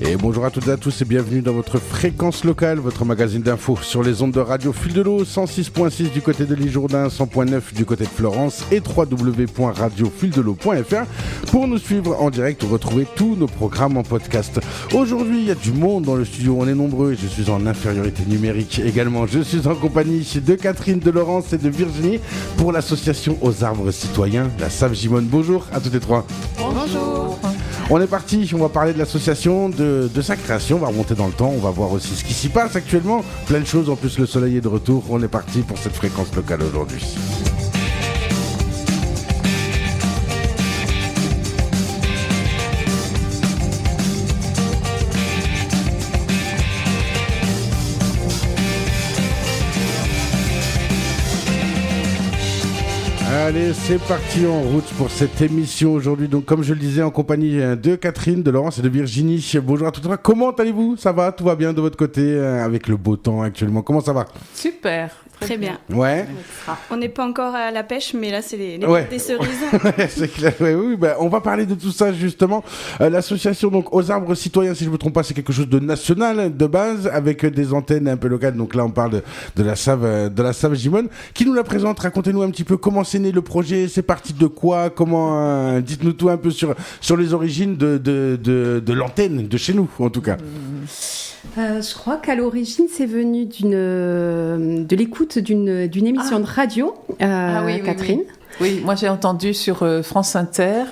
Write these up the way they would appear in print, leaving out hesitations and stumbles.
Et bonjour à toutes et à tous et bienvenue dans votre fréquence locale, votre magazine d'infos sur les ondes de radio Fil de l'eau, 106.6 du côté de l'Isjourdain, 100.9 du côté de Florence et www.radiofildel'eau.fr pour nous suivre en direct ou retrouver tous nos programmes en podcast. Aujourd'hui, il y a du monde dans le studio, on est nombreux, je suis en infériorité numérique également. Je suis en compagnie de Catherine, de Laurence et de Virginie pour l'association aux arbres citoyens, la Save-Gimone. Bonjour à toutes les trois. Bonjour. On est parti, on va parler de l'association, de sa création, on va remonter dans le temps, on va voir aussi ce qui s'y passe actuellement. Plein de choses, en plus le soleil est de retour, on est parti pour cette fréquence locale aujourd'hui. Allez, c'est parti en route pour cette émission aujourd'hui. Donc, comme je le disais, en compagnie de Catherine, de Laurence et de Virginie. Bonjour à toutes les trois. Comment allez-vous ? Ça va ? Tout va bien de votre côté avec le beau temps actuellement ? Comment ça va ? Super. Très bien. Ouais. On n'est pas encore à la pêche, mais là, c'est les des cerises. Ouais, c'est clair. Ouais, oui, ben, on va parler de tout ça justement. L'association donc aux arbres citoyens, si je ne me trompe pas, c'est quelque chose de national de base avec des antennes un peu locales. Donc là, on parle de la Save-Gimone. Qui nous la présente ? Racontez-nous un petit peu comment c'est né le projet. C'est parti de quoi ? Comment dites-nous tout un peu sur les origines de l'antenne de chez nous, en tout cas. Je crois qu'à l'origine, c'est venu de l'écoute d'une émission de radio, Catherine. Oui, moi j'ai entendu sur France Inter,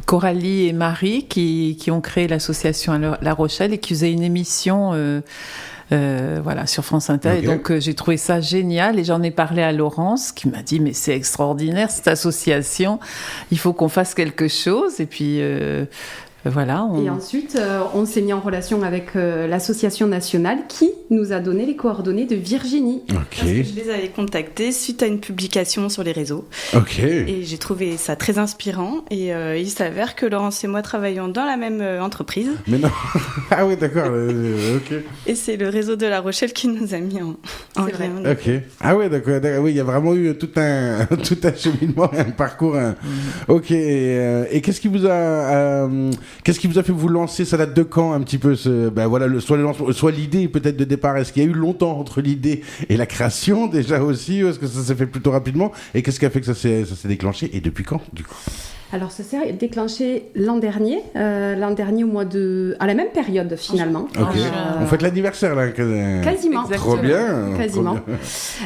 Coralie et Marie qui ont créé l'association à La Rochelle et qui faisaient une émission sur France Inter. Okay. Et donc j'ai trouvé ça génial et j'en ai parlé à Laurence qui m'a dit mais c'est extraordinaire cette association, il faut qu'on fasse quelque chose. Et puis voilà. Et ensuite, on s'est mis en relation avec l'association nationale qui nous a donné les coordonnées de Virginie. Ok. Parce que je les avais contactés suite à une publication sur les réseaux. Ok. Et j'ai trouvé ça très inspirant. Et il s'avère que Laurence et moi travaillons dans la même entreprise. Mais non. Ah oui, d'accord. Ok. Et c'est le réseau de La Rochelle qui nous a mis en lien. Ok. Ah oui, d'accord. Oui, il y a vraiment eu tout un cheminement, un parcours. Ok. Et qu'est-ce qui vous a fait vous lancer ? Ça date de quand un petit peu soit l'idée peut-être de départ. Est-ce qu'il y a eu longtemps entre l'idée et la création déjà aussi ? Ou est-ce que ça s'est fait plutôt rapidement ? Et qu'est-ce qui a fait que ça s'est déclenché ? Et depuis quand du coup ? Alors, ça s'est déclenché l'an dernier au mois à la même période finalement. Ok. On fête l'anniversaire là. Quasiment. Trop bien. Quasiment. Trop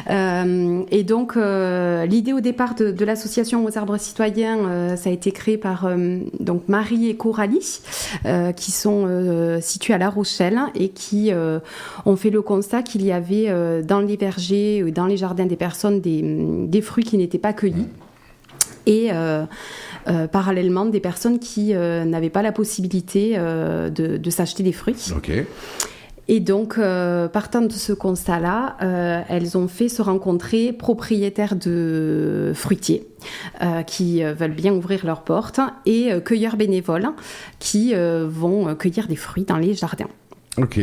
bien. Et donc, l'idée au départ de l'association aux arbres citoyens, ça a été créé par donc Marie et Coralie, qui sont situés à La Rochelle et qui ont fait le constat qu'il y avait dans les vergers, dans les jardins des personnes, des fruits qui n'étaient pas cueillis. Et parallèlement des personnes qui n'avaient pas la possibilité de s'acheter des fruits. Okay. Et donc, partant de ce constat-là, elles ont fait se rencontrer propriétaires de fruitiers qui veulent bien ouvrir leurs portes et cueilleurs bénévoles qui vont cueillir des fruits dans les jardins. Ok.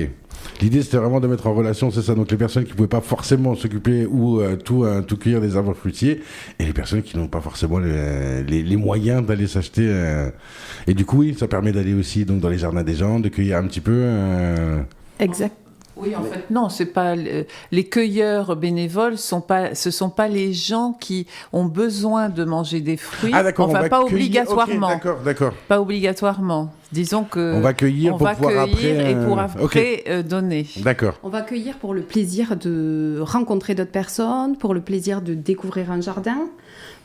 L'idée, c'était vraiment de mettre en relation, c'est ça, donc les personnes qui ne pouvaient pas forcément s'occuper ou tout cueillir des arbres fruitiers et les personnes qui n'ont pas forcément les moyens d'aller s'acheter. Et du coup, oui, ça permet d'aller aussi donc, dans les jardins des gens, de cueillir un petit peu. Exact. Oui, en fait, non, c'est pas les cueilleurs bénévoles ce sont pas les gens qui ont besoin de manger des fruits. Ah d'accord, enfin, pas obligatoirement. Okay, d'accord. Pas obligatoirement. Disons que on va cueillir pour pouvoir après et pour après donner. D'accord. On va cueillir pour le plaisir de rencontrer d'autres personnes, pour le plaisir de découvrir un jardin,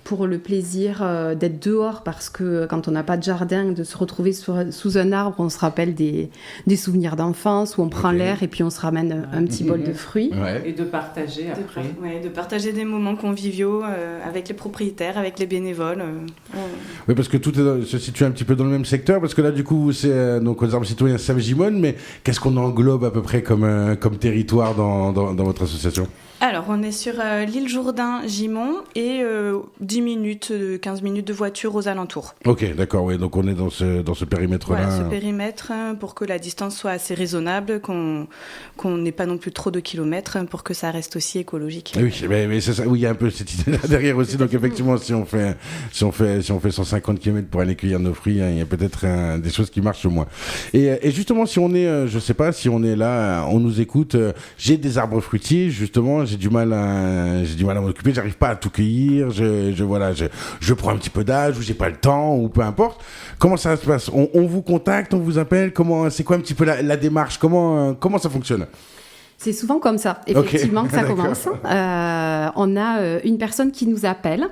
pour le plaisir d'être dehors parce que quand on n'a pas de jardin, de se retrouver sous un arbre, on se rappelle des souvenirs d'enfance où on prend l'air et puis on se ramène un petit bol de fruits. Ouais. Et de partager après. De partager des moments conviviaux avec les propriétaires, avec les bénévoles. Oui, parce que tout se situe un petit peu dans le même secteur, parce que là, du coup, c'est donc aux arbres citoyens Save-Gimone, mais qu'est-ce qu'on englobe à peu près comme territoire dans votre association ? Alors, on est sur l'île Jourdain-Gimont et 10 minutes, 15 minutes de voiture aux alentours. Ok, d'accord, oui, donc on est dans ce périmètre-là. Voilà, ce périmètre, pour que la distance soit assez raisonnable, qu'on n'ait pas non plus trop de kilomètres, pour que ça reste aussi écologique. Oui, mais c'est ça, oui, il y a un peu cette idée-là derrière aussi. Donc effectivement, si on fait 150 km pour aller cueillir nos fruits, il y a peut-être des choses qui marchent moins. Et justement, si on est, je sais pas, si on est là, on nous écoute, j'ai des arbres fruitiers, justement, j'ai du mal à m'en occuper, j'arrive pas à tout cueillir, je prends un petit peu d'âge ou j'ai pas le temps ou peu importe. Comment ça se passe? On vous contacte, on vous appelle, c'est quoi un petit peu la démarche? Comment ça fonctionne? C'est souvent comme ça, effectivement, que ça commence. On a une personne qui nous appelle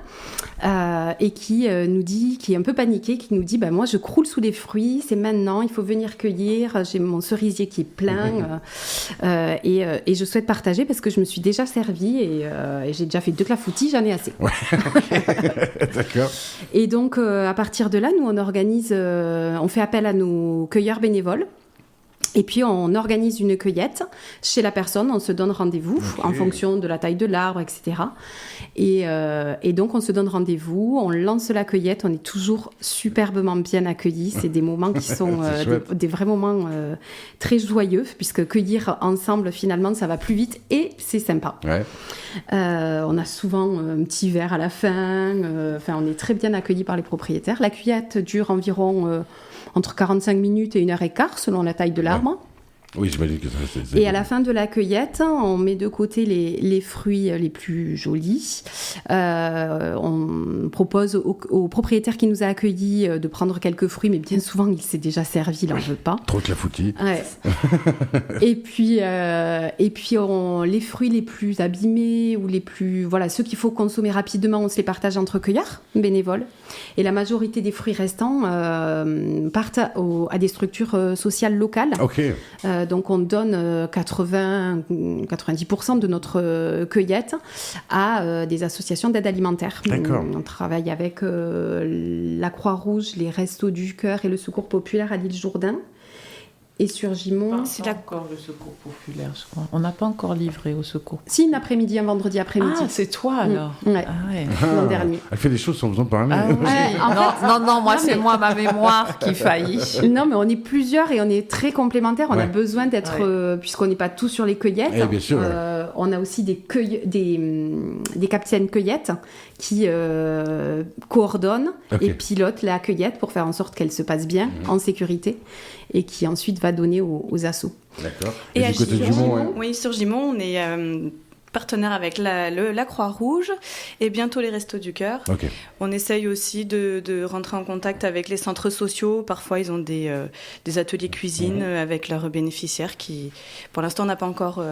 et qui nous dit, qui est un peu paniquée, qui nous dit moi je croule sous les fruits, c'est maintenant, il faut venir cueillir, j'ai mon cerisier qui est plein et je souhaite partager parce que je me suis déjà servie et j'ai déjà fait 2 clafoutis, j'en ai assez. Ouais, d'accord. Et donc à partir de là, nous on fait appel à nos cueilleurs bénévoles. Et puis, on organise une cueillette chez la personne, on se donne rendez-vous en fonction de la taille de l'arbre, etc. Et donc, on se donne rendez-vous, on lance la cueillette, on est toujours superbement bien accueillis. C'est des moments qui sont des vrais moments très joyeux, puisque cueillir ensemble, finalement, ça va plus vite et c'est sympa. Ouais. On a souvent un petit verre à la fin. On est très bien accueillis par les propriétaires. La cueillette dure environ... entre 45 minutes et 1h15 selon la taille de l'arbre. Oui, j'imagine que ça c'est... Et à la fin de la cueillette, on met de côté les fruits les plus jolis. On propose au propriétaire qui nous a accueillis de prendre quelques fruits, mais bien souvent, il s'est déjà servi, il n'en veut pas. Trop clafoutis. Ouais. et puis les fruits les plus abîmés ou les plus... Voilà, ceux qu'il faut consommer rapidement, on se les partage entre cueilleurs bénévoles. Et la majorité des fruits restants partent à des structures sociales locales. Ok. Donc on donne 90% de notre cueillette à des associations d'aide alimentaire. D'accord. On travaille avec la Croix-Rouge, les Restos du Cœur et le Secours populaire à l'île Jourdain. Et sur Gimont... C'est encore le Secours populaire, je crois. On n'a pas encore livré au Secours. Si, un vendredi après-midi. Ah, c'est toi alors. Ouais. Ah ouais. L'an dernier. Elle fait des choses sans vous en parler. Ah, oui. Moi, c'est moi, ma mémoire qui faillit. Non, mais on est plusieurs et on est très complémentaires. On a besoin d'être... puisqu'on n'est pas tous sur les cueillettes. Bien sûr. On a aussi des capitaines cueillettes qui coordonnent et pilotent la cueillette pour faire en sorte qu'elle se passe bien, en sécurité, et qui ensuite va donner aux assos. D'accord. Et du côté de Gimont, oui, sur Gimont, on est partenaire avec la Croix-Rouge et bientôt les Restos du Cœur. Okay. On essaye aussi de rentrer en contact avec les centres sociaux. Parfois, ils ont des ateliers cuisine avec leurs bénéficiaires qui, pour l'instant, on n'a pas encore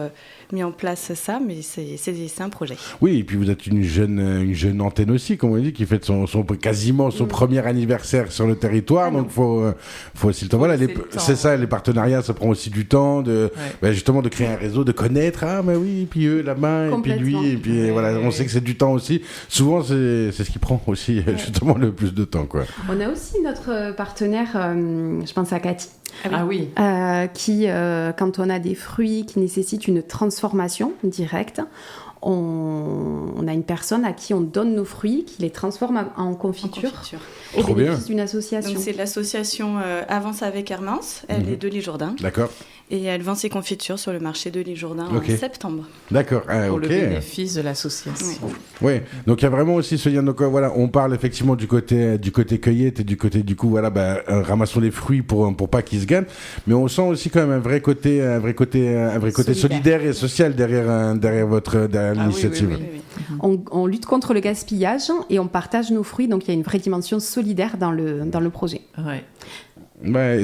mis en place ça, mais c'est un projet. Oui, et puis vous êtes une jeune antenne aussi, comme on dit, qui fête quasiment son premier anniversaire sur le territoire. Donc, faut aussi le temps. Voilà, c'est ça, les partenariats, ça prend aussi du temps justement de créer un réseau, de connaître. Ah, mais oui, et puis eux, là-bas, et puis lui, et puis voilà, on sait que c'est du temps aussi. Souvent, c'est ce qui prend aussi justement le plus de temps, quoi. On a aussi notre partenaire, je pense à Cathy. Ah oui. Qui, quand on a des fruits qui nécessitent une transformation directe, on a une personne à qui on donne nos fruits, qui les transforme en confiture. Au bénéfice d'une association. Donc c'est l'association Avance avec Hermance, elle est de l'île Jourdain. D'accord. Et elle vend ses confitures sur le marché de l'île Jourdain en septembre. D'accord. Pour le bénéfice de l'association. Oui. Donc il y a vraiment aussi ce lien. Donc voilà, on parle effectivement du côté cueillette et du côté du coup ramassons les fruits pour pas qu'ils se gagnent. Mais on sent aussi quand même un vrai côté solidaire et social derrière l'initiative. Oui. On lutte contre le gaspillage et on partage nos fruits. Donc il y a une vraie dimension solidaire dans le projet. Ouais. Ouais,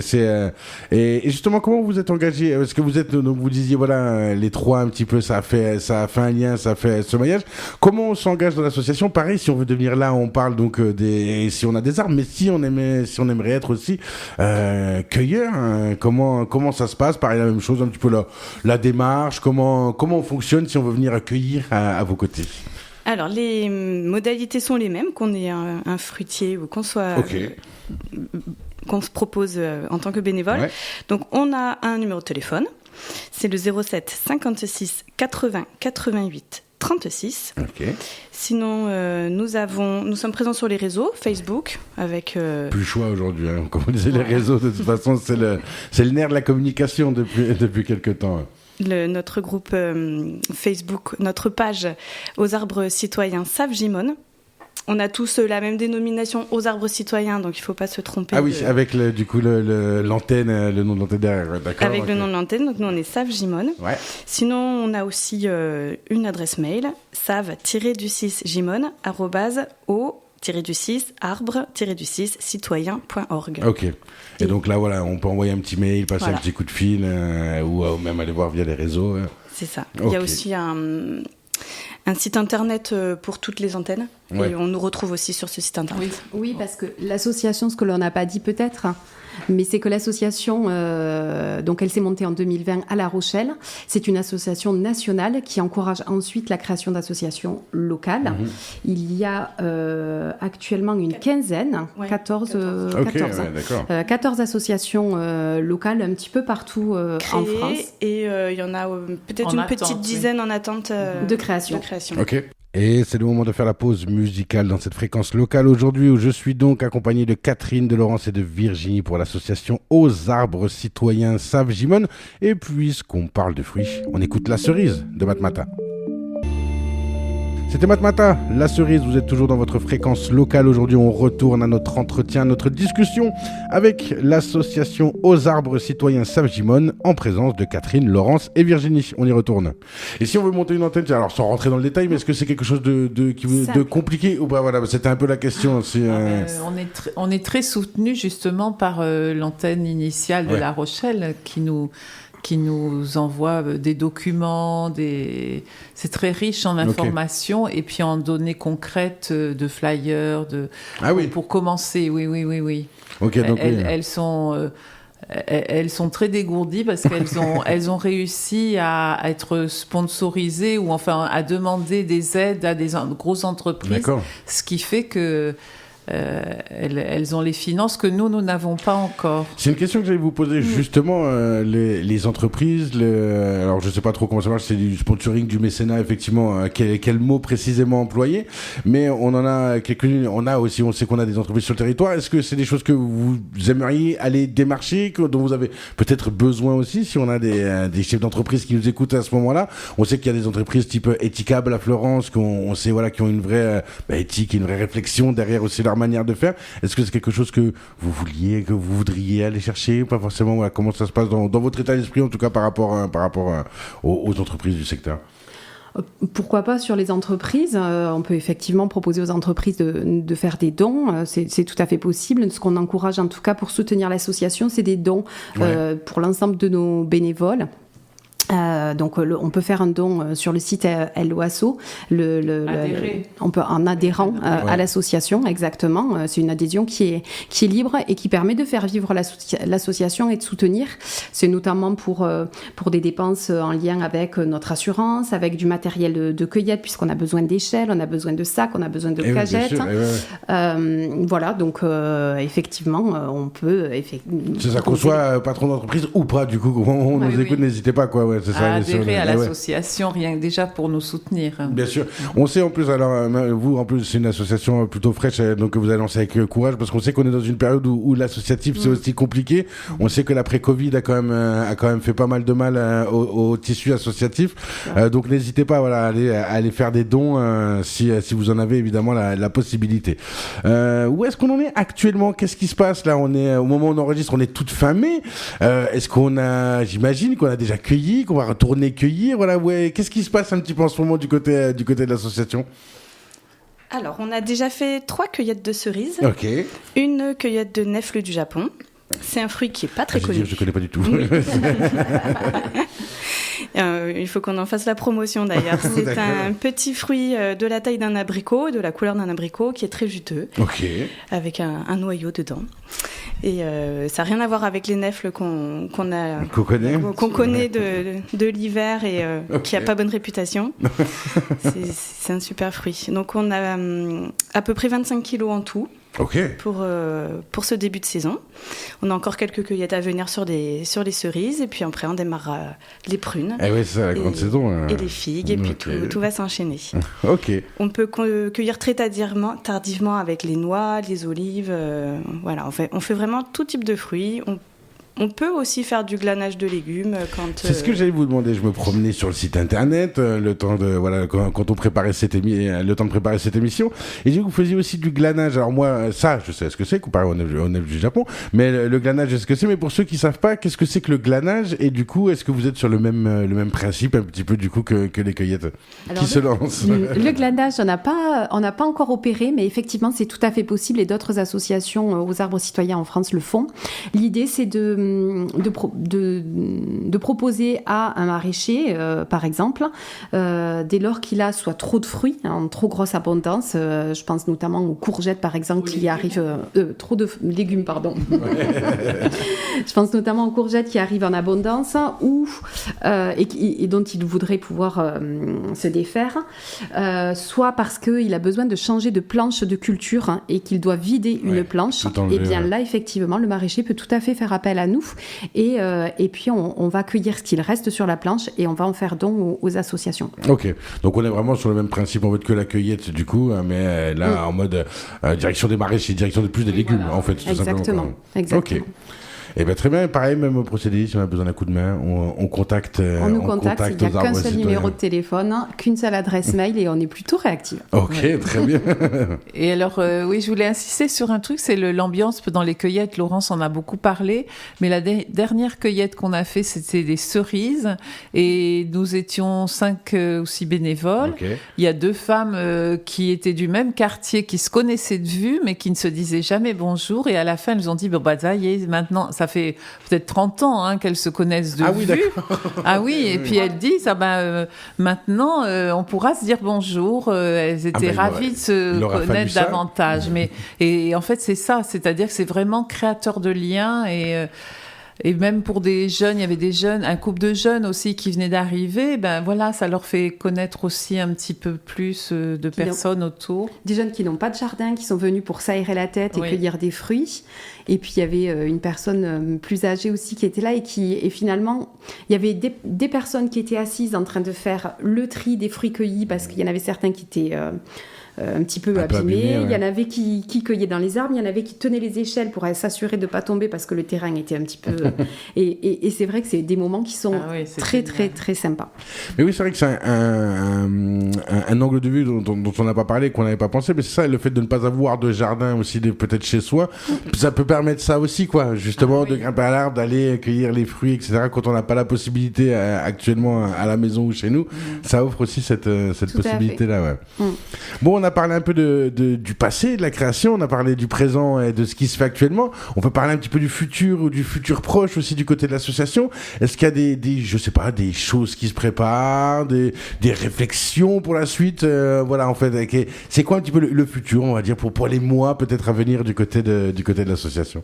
et justement comment vous êtes engagé, parce que vous êtes, donc vous disiez voilà, les trois un petit peu, ça a fait un lien, ça a fait ce maillage. Comment on s'engage dans l'association? Pareil, si on veut devenir là, on parle donc si on a des arbres, mais si on aimerait être aussi cueilleur, hein, comment ça se passe? Pareil, la même chose, un petit peu la démarche, comment on fonctionne si on veut venir cueillir à vos côtés? Alors, les modalités sont les mêmes, qu'on ait un fruitier ou qu'on soit... qu'on se propose en tant que bénévole. Ouais. Donc, on a un numéro de téléphone. C'est le 07 56 80 88 36. Ok. Sinon, nous sommes présents sur les réseaux, Facebook, avec... Plus le choix aujourd'hui, hein. Comme on disait, les réseaux, de toute façon, c'est le nerf de la communication depuis quelques temps. Notre groupe Facebook, notre page Aux Arbres Citoyens Save Gimone. On a tous la même dénomination, Aux Arbres Citoyens, donc il ne faut pas se tromper. Ah oui, avec du coup l'antenne, le nom de l'antenne derrière, d'accord. Avec le nom de l'antenne, donc nous on est Save Gimone. Ouais. Sinon, on a aussi une adresse mail, save-du6gimone@o-arbre-citoyen.org. Ok. Et donc là, voilà, on peut envoyer un petit mail, passer un petit coup de fil, ou même aller voir via les réseaux. C'est ça. Okay. Il y a aussi un site internet pour toutes les antennes. Ouais. Et on nous retrouve aussi sur ce site internet. Oui, parce que l'association, ce que l'on n'a pas dit peut-être, mais c'est que l'association, donc elle s'est montée en 2020 à La Rochelle. C'est une association nationale qui encourage ensuite la création d'associations locales. Mm-hmm. Il y a actuellement une quinzaine, 14 associations locales un petit peu partout en France. Et il y en a peut-être une petite dizaine en attente de création. Ok. Et c'est le moment de faire la pause musicale dans cette fréquence locale aujourd'hui où je suis donc accompagné de Catherine, de Laurence et de Virginie pour l'association Aux Arbres Citoyens Save Gimone. Et puisqu'on parle de fruits, on écoute La Cerise de Matmata. C'était Matmata, La Cerise, vous êtes toujours dans votre fréquence locale. Aujourd'hui, on retourne à notre entretien, notre discussion avec l'association Aux Arbres Citoyens Save Gimone en présence de Catherine, Laurence et Virginie. On y retourne. Et si on veut monter une antenne, alors sans rentrer dans le détail, mais est-ce que c'est quelque chose de compliqué ou pas? Voilà, c'était un peu la question. On est très soutenu justement par l'antenne initiale de La Rochelle qui nous envoie des documents, c'est très riche en informations et puis en données concrètes de flyers, pour commencer, oui. Okay, donc elles sont très dégourdies parce qu'elles ont réussi à être sponsorisées ou enfin à demander des aides à des grosses entreprises, D'accord. Ce qui fait que elles ont les finances que nous n'avons pas encore. C'est une question que j'allais vous poser justement, les entreprises, alors je sais pas trop comment ça marche, c'est du sponsoring, du mécénat, effectivement, quel mot précisément employé, mais on en a quelques-unes, on sait qu'on a des entreprises sur le territoire. Est-ce que c'est des choses que vous aimeriez aller démarcher, dont vous avez peut-être besoin aussi, si on a des chefs d'entreprise qui nous écoutent à ce moment-là? On sait qu'il y a des entreprises type Éthicable à Florence, on sait qui ont une vraie éthique, une vraie réflexion derrière aussi leur manière de faire. Est-ce que c'est quelque chose que vous voudriez aller chercher? Pas forcément. Comment ça se passe dans votre état d'esprit, en tout cas par rapport aux entreprises du secteur? Pourquoi pas sur les entreprises? On peut effectivement proposer aux entreprises de faire des dons. C'est tout à fait possible. Ce qu'on encourage en tout cas pour soutenir l'association, c'est des dons pour l'ensemble de nos bénévoles. Donc on peut faire un don sur le site LOASO, on peut en adhérant à l'association, exactement. C'est une adhésion qui est libre et qui permet de faire vivre l'association et de soutenir. C'est notamment pour des dépenses en lien avec notre assurance, avec du matériel de cueillette, puisqu'on a besoin d'échelles, on a besoin de sacs, on a besoin de cagettes. Voilà, donc effectivement, on peut... C'est ça, qu'on soit patron d'entreprise ou pas, du coup, on nous écoute, n'hésitez pas, quoi. Ouais, c'est ça, adhérer à l'association, rien que déjà pour nous soutenir. Bien sûr. On sait en plus, alors vous en plus c'est une association plutôt fraîche, donc que vous avez lancé avec courage, parce qu'on sait qu'on est dans une période où l'associatif c'est aussi compliqué. On sait que l'après-Covid a quand même fait pas mal de mal au tissu associatif. Donc n'hésitez pas à aller faire des dons si vous en avez évidemment la possibilité. Où est-ce qu'on en est actuellement? Qu'est-ce qui se passe là? On est au moment où on enregistre, on est toute fin mai. Est-ce j'imagine qu'on a déjà cueilli, qu'on va retourner cueillir, qu'est-ce qui se passe un petit peu en ce moment du côté de l'association? Alors, on a déjà fait 3 cueillettes de cerises, une cueillette de nèfles du Japon. C'est un fruit qui n'est pas très connu. Je ne connais pas du tout. Il faut qu'on en fasse la promotion d'ailleurs. C'est un petit fruit de la taille d'un abricot, de la couleur d'un abricot, qui est très juteux, avec un noyau dedans. Et ça n'a rien à voir avec les nèfles qu'on connaît de l'hiver et qui n'a pas bonne réputation. C'est un super fruit. Donc on a à peu près 25 kilos en tout. pour ce début de saison. On a encore quelques cueillettes à venir sur les cerises, et puis après on démarre les prunes. Et oui, c'est la grande saison. Et les figues, et puis tout va s'enchaîner. Ok. On peut cueillir très tardivement avec les noix, les olives. Voilà, on fait vraiment tout type de fruits. On peut aussi faire du glanage de légumes C'est ce que j'allais vous demander. Je me promenais sur le site internet, le temps de quand on préparait le temps de préparer cette émission, et j'ai vu que vous faisiez aussi du glanage. Alors moi, ça, je sais ce que c'est, comparé au neuf du Japon, mais le glanage, je sais ce que c'est. Mais pour ceux qui savent pas, qu'est-ce que c'est que le glanage? Et du coup, est-ce que vous êtes sur le même principe un petit peu du coup que les cueillettes? Alors, qui se lance? Le glanage, on n'a pas encore opéré, mais effectivement, c'est tout à fait possible, et d'autres associations aux arbres citoyens en France le font. L'idée, c'est de proposer à un maraîcher, par exemple, dès lors qu'il a soit trop de fruits, en trop grosse abondance, je pense notamment aux courgettes, par exemple, qui arrivent... trop de légumes, pardon. Je pense notamment aux courgettes qui arrivent en abondance, et dont il voudrait pouvoir se défaire, soit parce qu'il a besoin de changer de planche de culture, et qu'il doit vider une planche, et bien là, effectivement, le maraîcher peut tout à fait faire appel à nous, et puis on va cueillir ce qu'il reste sur la planche, et on va en faire don aux associations. Ok, donc on est vraiment sur le même principe en fait que la cueillette du coup, mais là en mode direction des maraîchers, direction de plus des légumes en fait. Tout Exactement. Ok. Eh bien, très bien. Pareil, même au procédé, si on a besoin d'un coup de main, on contacte. On nous contacte. Il n'y a qu'un seul numéro de téléphone, qu'une seule adresse mail, et on est plutôt réactif. Ok, très bien. Et alors, oui, je voulais insister sur un truc, c'est l'ambiance dans les cueillettes. Laurence en a beaucoup parlé, mais la dernière cueillette qu'on a fait, c'était des cerises, et nous étions 5 ou 6 bénévoles. Okay. Il y a 2 femmes qui étaient du même quartier, qui se connaissaient de vue, mais qui ne se disaient jamais bonjour. Et à la fin, elles ont dit, ça y est, maintenant, ça fait peut-être 30 ans qu'elles se connaissent de vue. Ah oui, et puis elles disent, maintenant, on pourra se dire bonjour. Elles étaient ravies de se connaître davantage. Et en fait, c'est ça, c'est-à-dire que c'est vraiment créateur de liens, et même pour des jeunes, il y avait un couple de jeunes aussi qui venaient d'arriver, ça leur fait connaître aussi un petit peu plus de personnes autour. Des jeunes qui n'ont pas de jardin, qui sont venus pour s'aérer la tête et cueillir des fruits. Et puis il y avait une personne plus âgée aussi qui était là, et finalement, il y avait des personnes qui étaient assises en train de faire le tri des fruits cueillis, parce qu'il y en avait certains qui étaient... un petit peu abîmés. Il y en avait qui cueillaient dans les arbres, il y en avait qui tenaient les échelles pour s'assurer de ne pas tomber, parce que le terrain était un petit peu... et c'est vrai que c'est des moments qui sont très, très, très sympas. Mais oui, c'est vrai que c'est un angle de vue dont on n'a pas parlé, qu'on n'avait pas pensé, mais c'est ça, le fait de ne pas avoir de jardin aussi, peut-être chez soi, ça peut permettre ça aussi, quoi, justement, de grimper à l'arbre, d'aller cueillir les fruits, etc., quand on n'a pas la possibilité actuellement à la maison ou chez nous, ça offre aussi cette possibilité-là. Bon, on a parlé un peu du passé, de la création, on a parlé du présent et de ce qui se fait actuellement. On peut parler un petit peu du futur, ou du futur proche aussi du côté de l'association. Est-ce qu'il y a je sais pas, des choses qui se préparent, des réflexions pour la suite, en fait, c'est quoi un petit peu le futur, on va dire, pour les mois peut-être à venir du côté de l'association?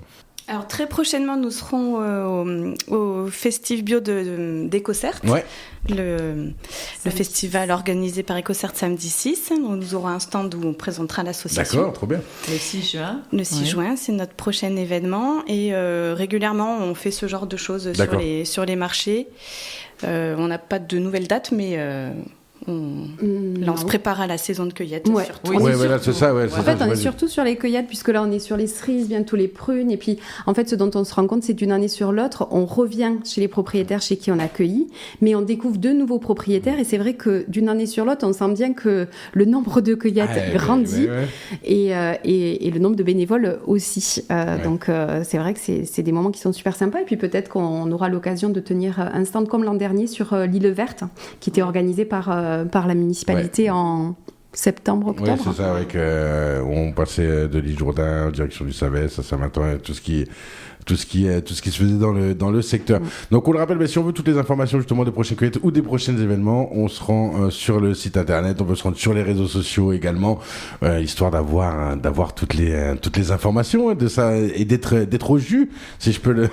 Alors très prochainement, nous serons au Festif Bio d'EcoCert, le festival organisé par EcoCert samedi 6. Nous aurons un stand où on présentera l'association. D'accord, trop bien. Le 6 juin. Le 6 juin, c'est notre prochain événement. Et régulièrement, on fait ce genre de choses sur les marchés. On n'a pas de nouvelles dates, mais... on se prépare à la saison de cueillette. Surtout. C'est ça. En fait, on est surtout sur les cueillettes, puisque là, on est sur les cerises, bientôt les prunes. Et puis, en fait, ce dont on se rend compte, c'est d'une année sur l'autre, on revient chez les propriétaires chez qui on a cueilli, mais on découvre de nouveaux propriétaires. Et c'est vrai que d'une année sur l'autre, on sent bien que le nombre de cueillettes grandit, et le nombre de bénévoles aussi. Donc, c'est vrai que c'est des moments qui sont super sympas. Et puis, peut-être qu'on aura l'occasion de tenir un stand comme l'an dernier sur l'île verte, qui était organisé par la municipalité en septembre-octobre. Oui, c'est ça, on passait de l'île Jourdain en direction du Savès, ça maintenant, tout ce qui se faisait dans le secteur. Donc on le rappelle, si on veut toutes les informations justement des prochaines cueillettes ou des prochains événements, on se rend sur le site internet, on peut se rendre sur les réseaux sociaux également, histoire d'avoir toutes les informations de ça, et d'être au jus, si je peux le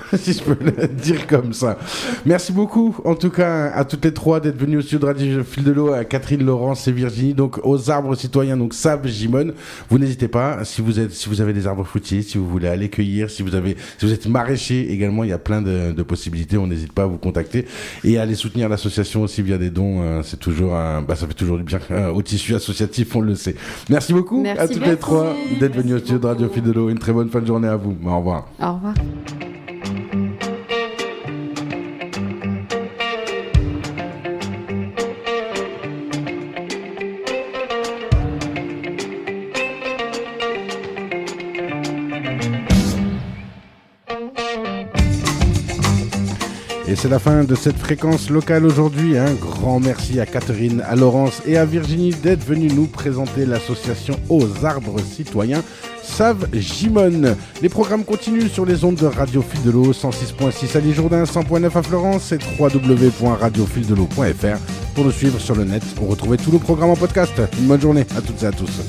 dire comme ça. Merci beaucoup en tout cas à toutes les trois d'être venues au studio de Radio Fil de l'eau, à Catherine, Laurence et Virginie, donc aux aux arbres citoyens, donc Save Gimone. Vous n'hésitez pas, si vous avez des arbres fruitiers, si vous voulez aller cueillir, si vous êtes maraîcher également, il y a plein de possibilités. On n'hésite pas à vous contacter et à aller soutenir l'association aussi via des dons. C'est toujours ça fait toujours du bien au tissu associatif, on le sait. Merci beaucoup à toutes les trois d'être venus au studio de Radio Fil de l'eau. Une très bonne fin de journée à vous. Au revoir. Au revoir. Et c'est la fin de cette fréquence locale aujourd'hui. Un grand merci à Catherine, à Laurence et à Virginie d'être venus nous présenter l'association Aux Arbres Citoyens Save Gimone. Les programmes continuent sur les ondes de Radio Fil de l'eau, 106.6 à L'Isle-Jourdain, 100.9 à Florence et www.radiofildel'eau.fr. Pour nous suivre sur le net, pour retrouver tous nos programmes en podcast. Une bonne journée à toutes et à tous.